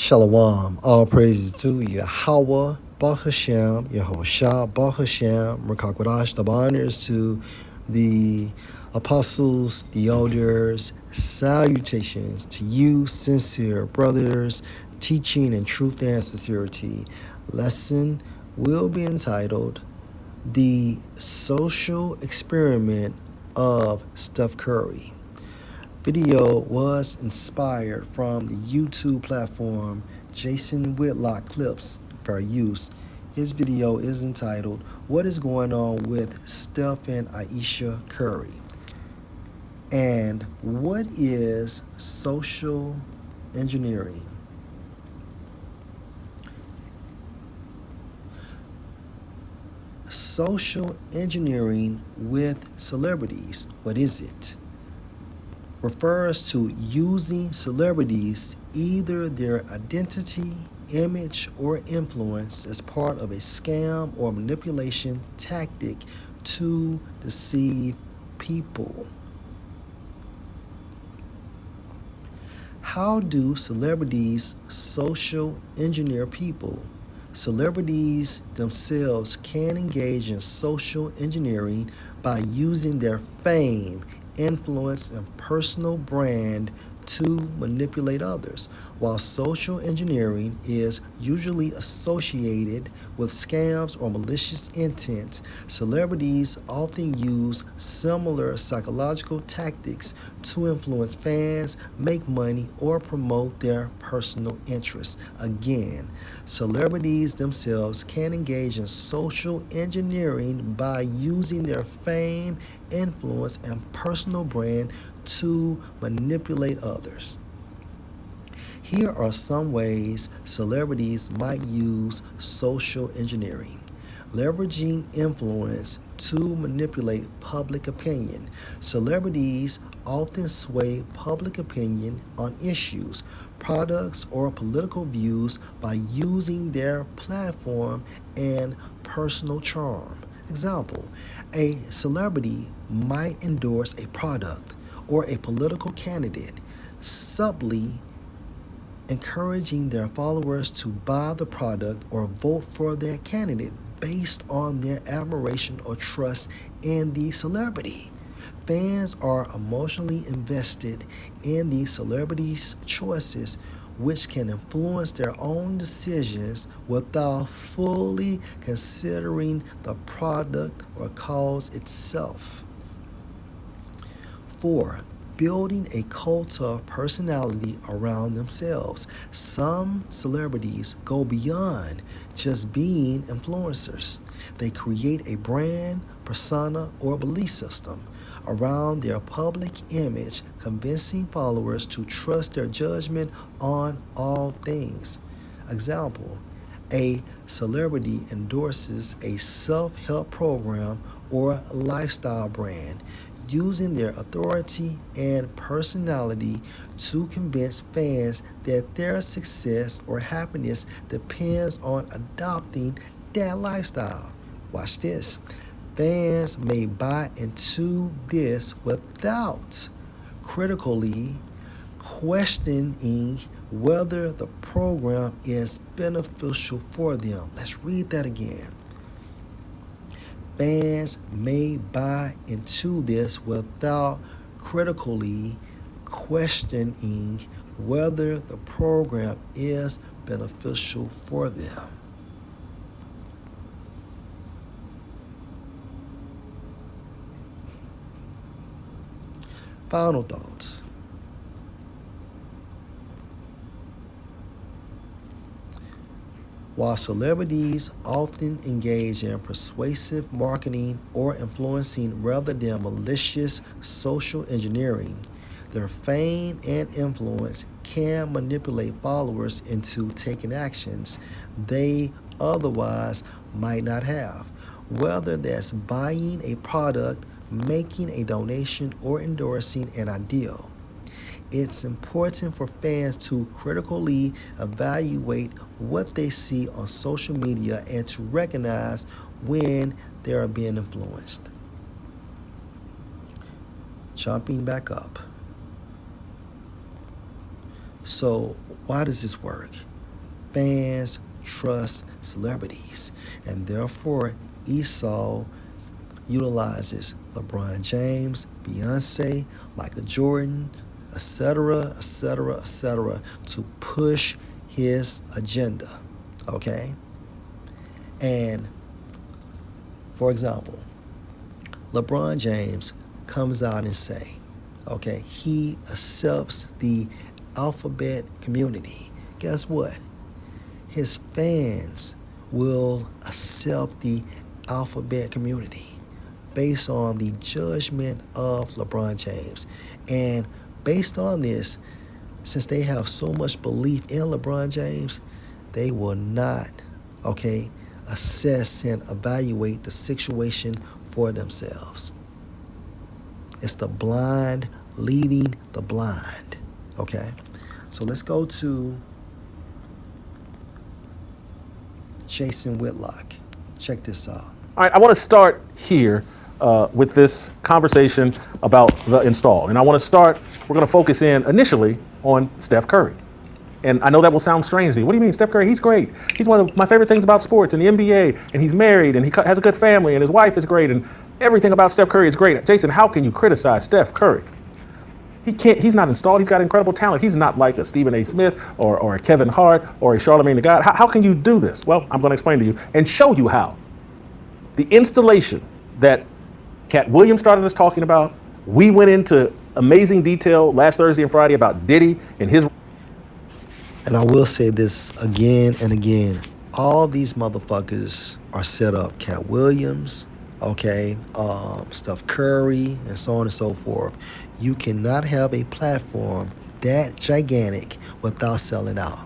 Shalom. All praises to Yahweh, Bahashem, Yehoshua, Bahashem, Rakakwadash. The honors to the apostles, the elders. Salutations to you, sincere brothers, teaching in truth and sincerity. Lesson will be entitled The Social Experiment of Steph Curry. Video was inspired from the YouTube platform Jason Whitlock Clips for use. His video is entitled, What is Going On with Steph and Aisha Curry? And what is social engineering? Social engineering with celebrities, what is it? Refers to using celebrities, either their identity, image, or influence as part of a scam or manipulation tactic to deceive people. How do celebrities social engineer people? Celebrities themselves can engage in social engineering by using their fame, influence, and personal brand to manipulate others. While social engineering is usually associated with scams or malicious intent, celebrities often use similar psychological tactics to influence fans, make money, or promote their personal interests. Again, celebrities themselves can engage in social engineering by using their fame, influence, and personal brand to manipulate others. Here are some ways celebrities might use social engineering. Leveraging influence to manipulate public opinion. Celebrities often sway public opinion on issues, products, or political views by using their platform and personal charm. Example, a celebrity might endorse a product or a political candidate, subtly encouraging their followers to buy the product or vote for their candidate based on their admiration or trust in the celebrity. Fans are emotionally invested in the celebrity's choices, which can influence their own decisions without fully considering the product or cause itself. 4. Building a cult of personality around themselves. Some celebrities go beyond just being influencers. They create a brand, persona, or belief system around their public image, convincing followers to trust their judgment on all things. Example, a celebrity endorses a self-help program or lifestyle brand, using their authority and personality to convince fans that their success or happiness depends on adopting that lifestyle. Watch this. Fans may buy into this without critically questioning whether the program is beneficial for them. Let's read that again. Fans may buy into this without critically questioning whether the program is beneficial for them. Final thoughts. While celebrities often engage in persuasive marketing or influencing rather than malicious social engineering, their fame and influence can manipulate followers into taking actions they otherwise might not have, whether that's buying a product, making a donation, or endorsing an ideal. It's important for fans to critically evaluate what they see on social media and to recognize when they are being influenced. Jumping back up. So, why does this work? fans trust celebrities, and therefore Esau utilizes LeBron James, Beyonce, Michael Jordan, etc., etc., etc., to push his agenda. Okay? And for example, LeBron James comes out and say, okay, he accepts the alphabet community. Guess what? His fans will accept the alphabet community based on the judgment of LeBron James. And based on this, since they have so much belief in LeBron James, they will not, okay, assess and evaluate the situation for themselves. It's the blind leading the blind, okay? So let's go to Jason Whitlock. Check this out. All right, I want to start here with this conversation about the install. And I want to start, we're going to focus in initially on Steph Curry. And I know that will sound strange to you. What do you mean, Steph Curry? He's great. He's one of my favorite things about sports and the NBA, and he's married, and he has a good family, and his wife is great, and everything about Steph Curry is great. Jason, how can you criticize Steph Curry? He's not installed. He's got incredible talent. He's not like a Stephen A. Smith or a Kevin Hart or a Charlamagne the God. How can you do this? Well, I'm going to explain to you and show you how. The installation that Cat Williams started us talking about, we went into amazing detail last Thursday and Friday about Diddy and his. And I will say this again and again. All these motherfuckers are set up. Cat Williams, okay, Steph Curry, and so on and so forth. You cannot have a platform that gigantic without selling out.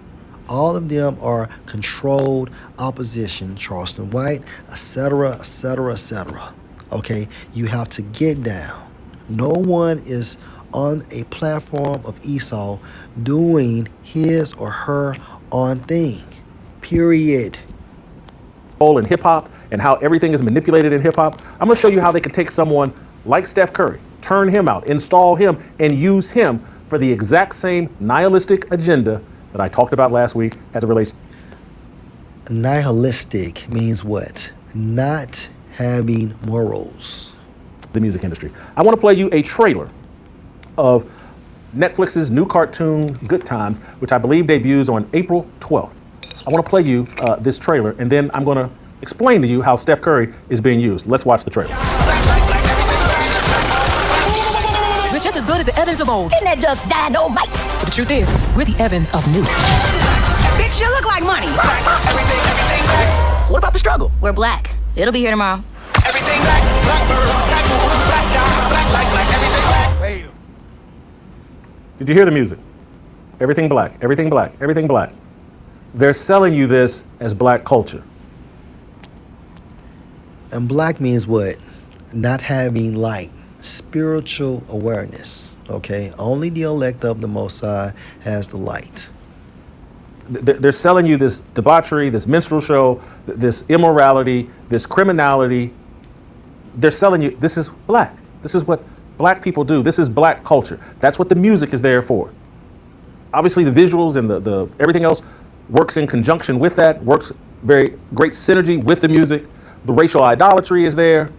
All of them are controlled opposition. Charleston White, etc., etc., etc. Okay, you have to get down. No one is on a platform of Esau doing his or her own thing. Period. In hip hop and how everything is manipulated in hip hop. I'm going to show you how they can take someone like Steph Curry, turn him out, install him, and use him for the exact same nihilistic agenda that I talked about last week as it relates. Nihilistic means what? Not having morals. The music industry. I want to play you a trailer of Netflix's new cartoon, Good Times, which I believe debuts on April 12th. I want to play you this trailer, and then I'm going to explain to you how Steph Curry is being used. Let's watch the trailer. We're just as good as the Evans of old. And that just dynamite. But the truth is, we're the Evans of new. Bitch, you look like money. What about the struggle? We're black. It'll be here tomorrow. Everything black, black bird, black moon, black sky, black, everything black. Wait. Did you hear the music? Everything black, everything black, everything black. They're selling you this as black culture. And black means what? Not having light, spiritual awareness. Okay, only the elect of the Most High has the light. They're selling you this debauchery, this minstrel show, this immorality, this criminality. They're selling you, this is black. This is what black people do. This is black culture. That's what the music is there for. Obviously, the visuals and the everything else works in conjunction with that, works very great synergy with the music. The racial idolatry is there.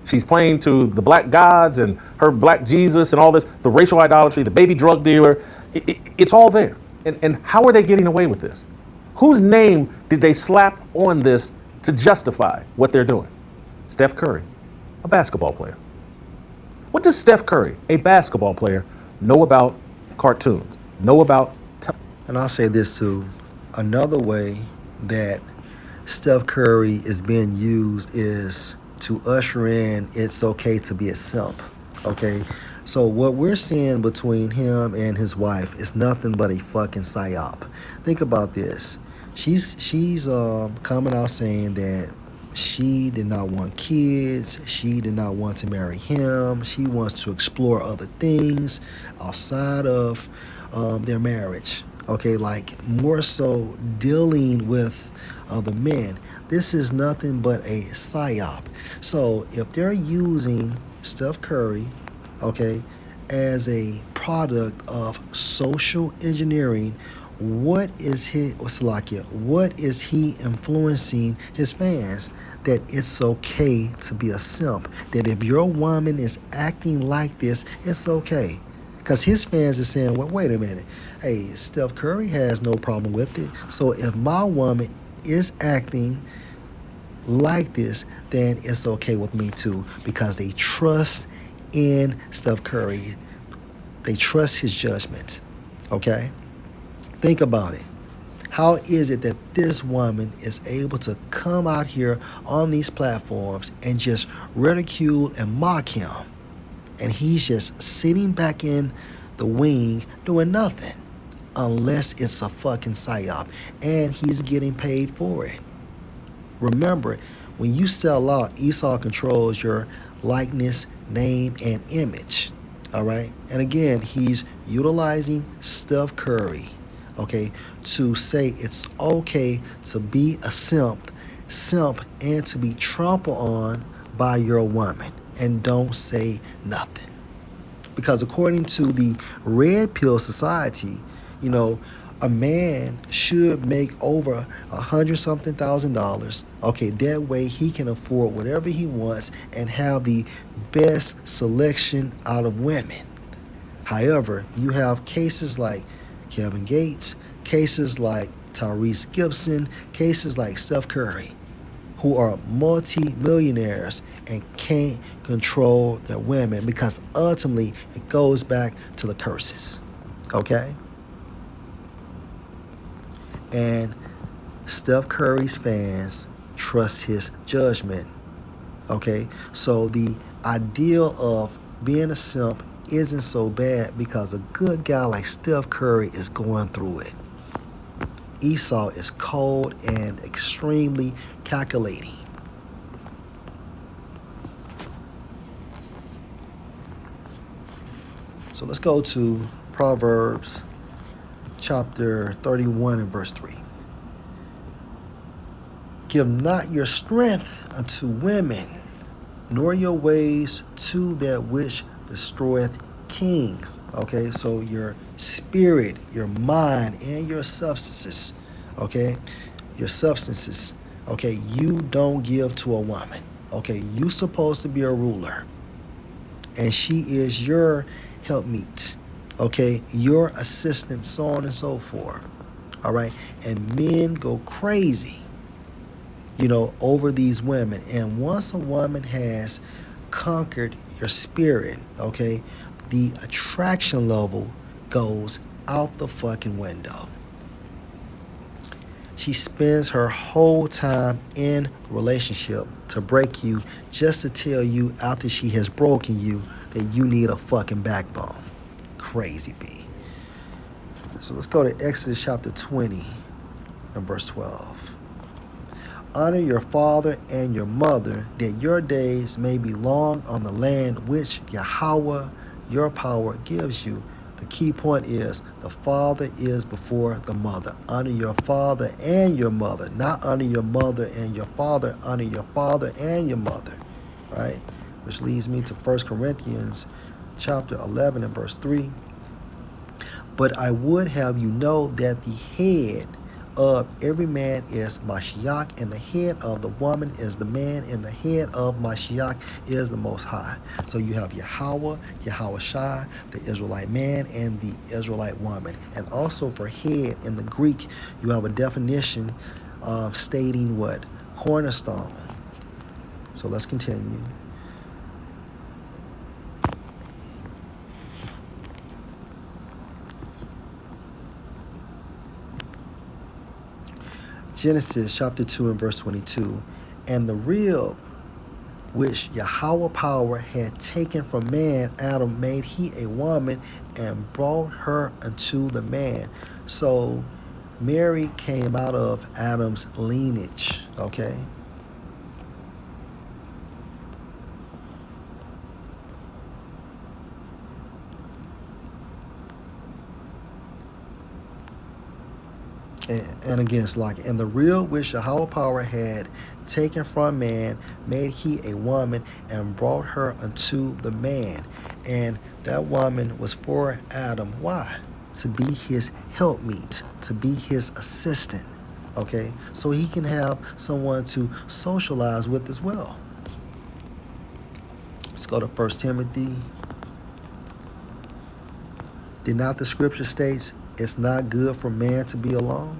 She's playing to the black gods and her black Jesus and all this, the racial idolatry, the baby drug dealer. It's all there. And how are they getting away with this? Whose name did they slap on this to justify what they're doing? Steph Curry, a basketball player. What does Steph Curry, a basketball player, know about cartoons, know about And I'll say this too. Another way that Steph Curry is being used is to usher in it's okay to be a simp. Okay? So what we're seeing between him and his wife is nothing but a fucking psyop. Think about this. She's coming out saying that she did not want kids. She did not want to marry him. She wants to explore other things outside of their marriage. Okay, like more so dealing with other men. This is nothing but a psyop. So if they're using Steph Curry, okay, as a product of social engineering, what is what is he influencing his fans? That it's okay to be a simp. That if your woman is acting like this, it's okay. Because his fans are saying, well, wait a minute. Hey, Steph Curry has no problem with it. So if my woman is acting like this, then it's okay with me too. Because they trust in Steph Curry. They trust his judgment. Okay? Think about it. How is it that this woman is able to come out here on these platforms and just ridicule and mock him? And he's just sitting back in the wing doing nothing. Unless it's a fucking psyop. And he's getting paid for it. Remember, when you sell out, Esau controls your likeness, name, and image. All right? And again, he's utilizing Steph Curry, okay, to say it's okay to be a simp, and to be trampled on by your woman. And don't say nothing. Because according to the Red Pill Society, you know, a man should make over $100,000. Okay, that way he can afford whatever he wants and have the best selection out of women. However, you have cases like Kevin Gates, cases like Tyrese Gibson, cases like Steph Curry, who are multi-millionaires and can't control their women because ultimately it goes back to the curses. Okay? And Steph Curry's fans trust his judgment. Okay? So the ideal of being a simp isn't so bad because a good guy like Steph Curry is going through it. Esau is cold and extremely calculating. So let's go to Proverbs chapter 31 and verse 3. Give not your strength unto women, nor your ways to that which destroyeth kings. Okay, so your spirit, your mind, and your substances, okay, you don't give to a woman. Okay, you supposed to be a ruler, and she is your helpmeet, okay, your assistant, so on and so forth. All right, and men go crazy, you know, over these women. And once a woman has conquered your spirit, okay, the attraction level goes out the fucking window. She spends her whole time in the relationship to break you, just to tell you after she has broken you that you need a fucking backbone. Crazy B. So let's go to Exodus chapter 20 and verse 12. Honor your father and your mother, that your days may be long on the land which Yahweh, your power, gives you. The key point is the father is before the mother. Honor your father and your mother, not honor your mother and your father. Honor your father and your mother, right? Which leads me to 1 Corinthians chapter 11 and verse 3. But I would have you know that the head of every man is Mashiach, and the head of the woman is the man, and the head of Mashiach is the Most High. So you have Yahweh, Yahweh Shai, the Israelite man, and the Israelite woman. And also for head in the Greek, you have a definition stating what? Cornerstone. So let's continue. Genesis chapter 2 and verse 22. And the rib which Yahweh power had taken from man, Adam, made he a woman and brought her unto the man. So Mary came out of Adam's lineage, okay? And again, it's like, and the real which Yahweh power had taken from man, made he a woman and brought her unto the man. And that woman was for Adam. Why? to be his helpmeet, to be his assistant, okay? So he can have someone to socialize with as well. Let's go to 1 Timothy. Did not the scripture states it's not good for man to be alone?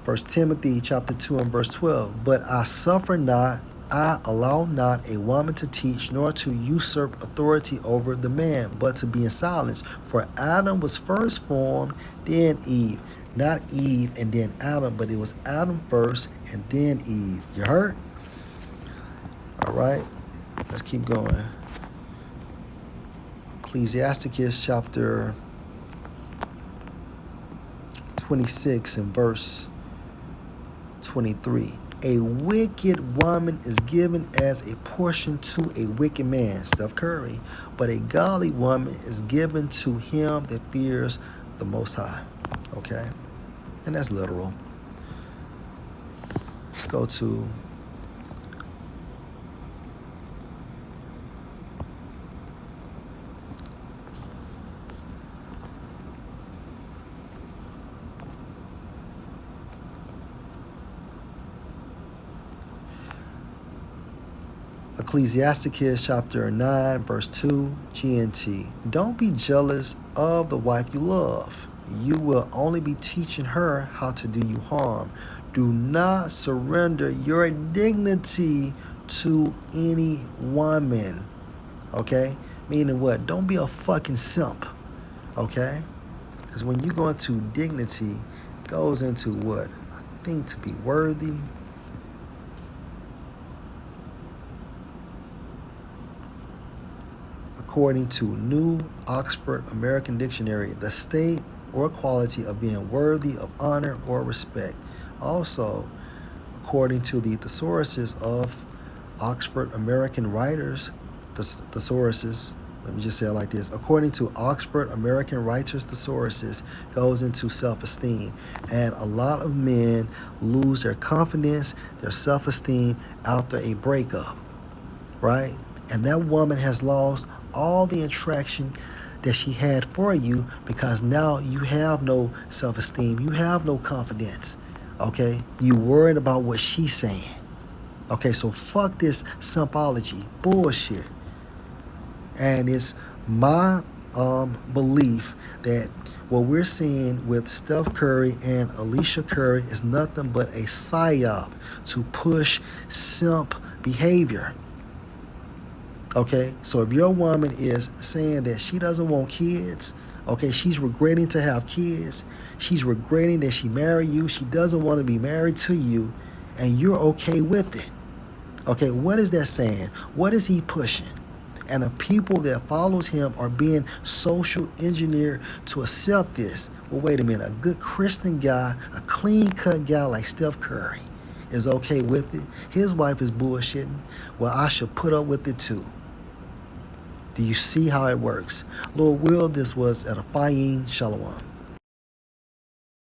1 Timothy chapter 2 and verse 12. But I allow not a woman to teach, nor to usurp authority over the man, but to be in silence. For Adam was first formed, then Eve. Not Eve and then Adam, but it was Adam first and then Eve. You heard? All right, let's keep going. Ecclesiasticus chapter 26 and verse 23. A wicked woman is given as a portion to a wicked man, Steph Curry, but a godly woman is given to him that fears the Most High. Okay? And that's literal. Let's go to Ecclesiasticus chapter 9, verse 2, GNT. Don't be jealous of the wife you love. You will only be teaching her how to do you harm. Do not surrender your dignity to any woman. Okay? Meaning what? Don't be a fucking simp. Okay? Because when you go into dignity, it goes into what? I think to be worthy. According to New Oxford American Dictionary, the state or quality of being worthy of honor or respect. Also, according to the thesauruses of Oxford American writers, thesauruses, let me just say it like this. According to Oxford American writers, thesauruses goes into self-esteem. And a lot of men lose their confidence, their self-esteem after a breakup, right? And that woman has lost all the attraction that she had for you because now you have no self-esteem. You have no confidence, okay? You worried about what she's saying. Okay, so fuck this simpology bullshit. And it's my belief that what we're seeing with Steph Curry and Alicia Curry is nothing but a psyop to push simp behavior. Okay, so if your woman is saying that she doesn't want kids, okay, she's regretting to have kids, she's regretting that she married you, she doesn't want to be married to you, and you're okay with it. Okay, what is that saying? What is he pushing? And the people that follows him are being social engineered to accept this. Well, wait a minute, a good Christian guy, a clean-cut guy like Steph Curry is okay with it. His wife is bullshitting. Well, I should put up with it too. Do you see how it works? Lord will, this was at a Edifying Shalom.